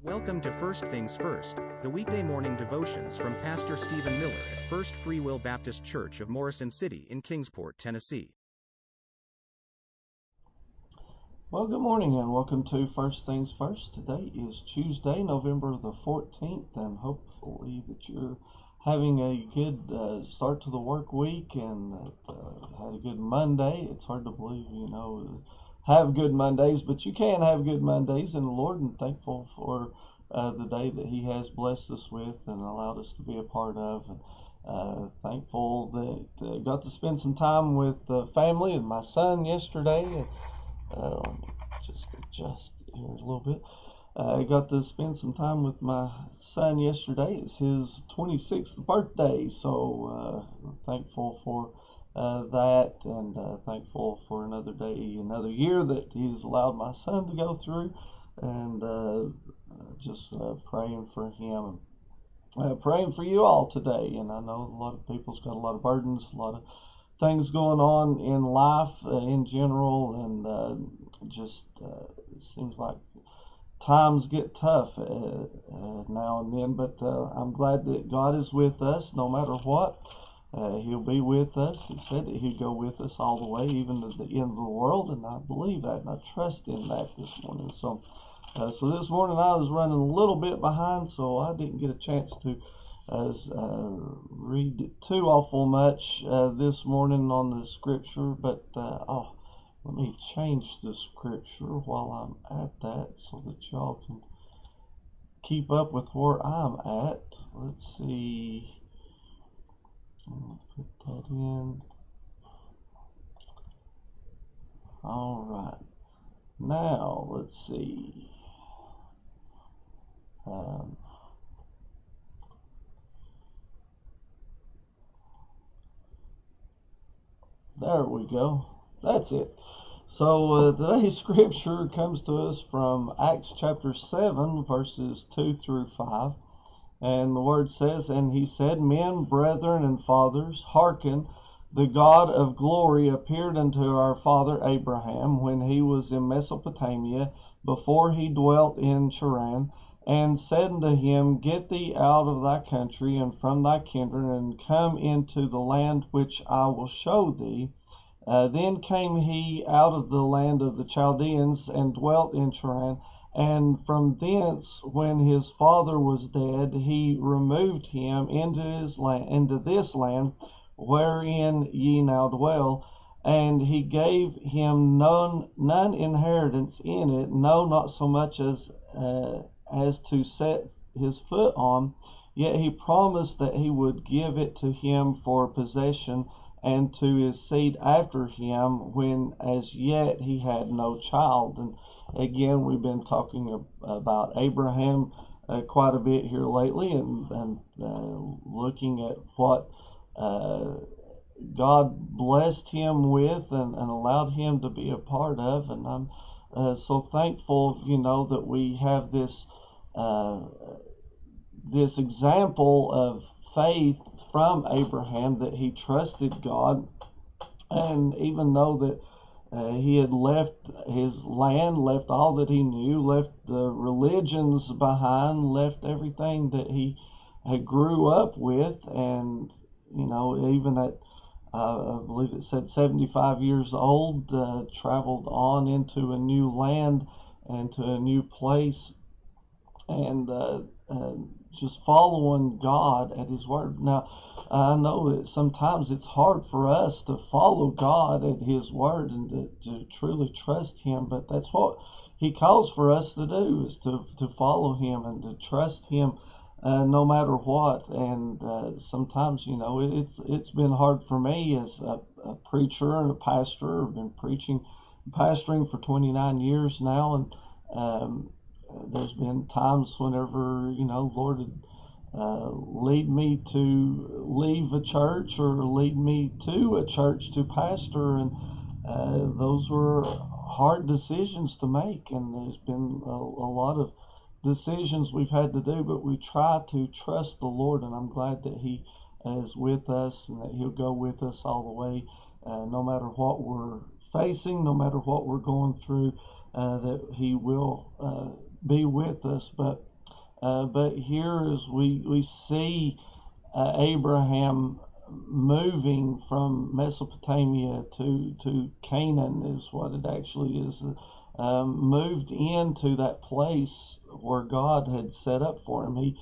Welcome to First Things First, the weekday morning devotions from Pastor Stephen Miller at First Free Will Baptist Church of Morrison City in Kingsport, Tennessee. Well, good morning and welcome to First Things First. Today is Tuesday, November the 14th, and hopefully that you're having a good start to the work week and had a good Monday. It's hard to believe, have good Mondays, but you can have good Mondays in the Lord, and thankful for the day that He has blessed us with and allowed us to be a part of. And thankful that got to spend some time with the family and my son yesterday. Let me just adjust here a little bit. I got to spend some time with my son yesterday. It's his 26th birthday, so thankful for that, and thankful for another day, another year that He's allowed my son to go through, and just praying for him, praying for you all today. And I know a lot of people's got a lot of burdens, a lot of things going on in life in general, and it seems like times get tough now and then, but I'm glad that God is with us no matter what. He'll be with us. He said that He'd go with us all the way, even to the end of the world, and I believe that, and I trust in that this morning. So this morning I was running a little bit behind, so I didn't get a chance to read too awful much this morning on the scripture, but let me change the scripture while I'm at that so that y'all can keep up with where I'm at. Let's see. Put that in. All right. Now, let's see. There we go. That's it. So today's scripture comes to us from Acts chapter 7, verses 2 through 5. And the word says, "And he said, Men, brethren, and fathers, hearken, the God of glory appeared unto our father Abraham when he was in Mesopotamia, before he dwelt in Charan, and said unto him, Get thee out of thy country and from thy kindred, and come into the land which I will show thee. Then came he out of the land of the Chaldeans, and dwelt in Charan. And from thence, when his father was dead, he removed him into this land wherein ye now dwell. And he gave him none inheritance in it, no, not so much as to set his foot on. Yet he promised that he would give it to him for possession, and to his seed after him, when as yet he had no child." And again, we've been talking about Abraham quite a bit here lately, and looking at what God blessed him with and allowed him to be a part of. And I'm so thankful, that we have this example of faith from Abraham, that he trusted God, and even though that he had left his land, left all that he knew, left the religions behind, left everything that he had grew up with, and even at I believe it said 75 years old, traveled on into a new land and to a new place, and just following God at His word. Now, I know that sometimes it's hard for us to follow God at His word and to truly trust Him, but that's what He calls for us to do, is to follow Him and to trust Him no matter what. And sometimes, it's been hard for me as a preacher and a pastor. I've been pastoring for 29 years now, and there's been times whenever, Lord would lead me to leave a church or lead me to a church to pastor, and those were hard decisions to make, and there's been a lot of decisions we've had to do, but we try to trust the Lord, and I'm glad that He is with us and that He'll go with us all the way, no matter what we're facing, no matter what we're going through, that He will be with us. But But here as we see Abraham moving from Mesopotamia to Canaan is what it actually is. Moved into that place where God had set up for him.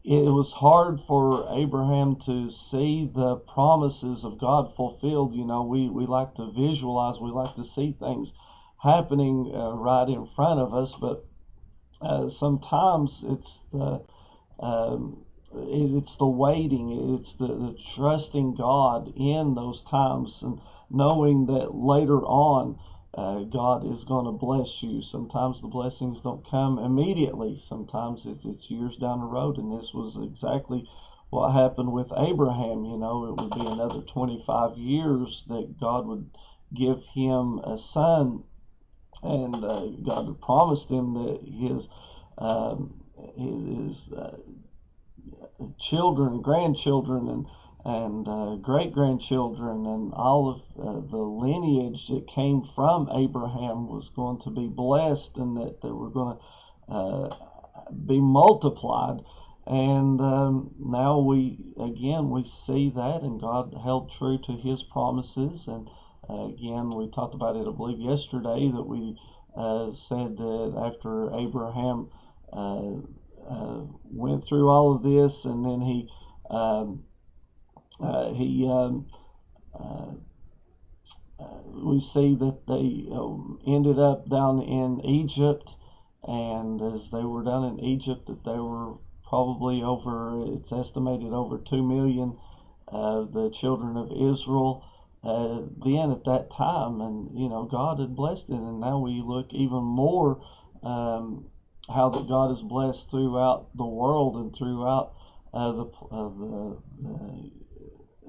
It was hard for Abraham to see the promises of God fulfilled. You know, we like to visualize, we like to see things happening right in front of us, but sometimes it's the waiting, it's the trusting God in those times and knowing that later on God is going to bless you. Sometimes the blessings don't come immediately. Sometimes it's years down the road, and this was exactly what happened with Abraham. You know, it would be another 25 years that God would give him a son, and God had promised him that his children, grandchildren, and great grandchildren, and all of the lineage that came from Abraham was going to be blessed, and that they were going to be multiplied. And now we see that, and God held true to His promises. And again, we talked about it, I believe, yesterday, that we said that after Abraham went through all of this, and then he we see that they ended up down in Egypt, and as they were down in Egypt, that they were probably it's estimated over 2 million of the children of Israel then at that time. And you know, God had blessed it, and now we look even more how that God is blessed throughout the world and throughout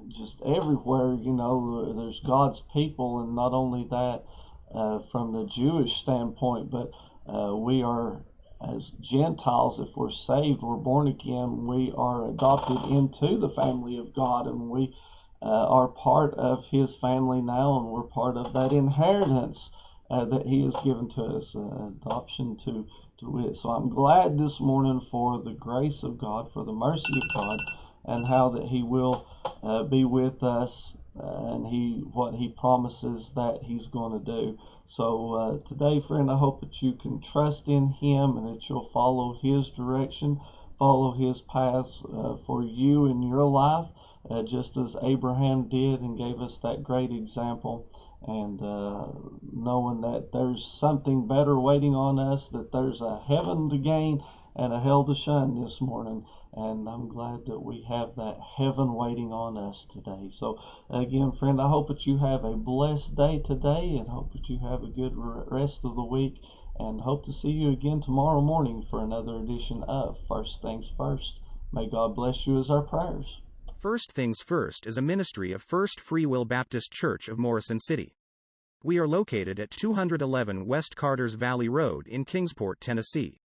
just everywhere. You know, there's God's people, and not only that from the Jewish standpoint, but we are, as Gentiles, if we're saved, we're born again, we are adopted into the family of God, and we are part of His family now, and we're part of that inheritance that He has given to us, adoption to it. So I'm glad this morning for the grace of God, for the mercy of God, and how that He will be with us, and what He promises that He's going to do. So today, friend, I hope that you can trust in Him, and that you'll follow His direction, follow His paths for you in your life, just as Abraham did and gave us that great example. And knowing that there's something better waiting on us, that there's a heaven to gain and a hell to shun this morning. And I'm glad that we have that heaven waiting on us today. So again, friend, I hope that you have a blessed day today, and hope that you have a good rest of the week, and hope to see you again tomorrow morning for another edition of First Things First. May God bless you, as our prayers. First Things First is a ministry of First Free Will Baptist Church of Morrison City. We are located at 211 West Carters Valley Road in Kingsport, Tennessee.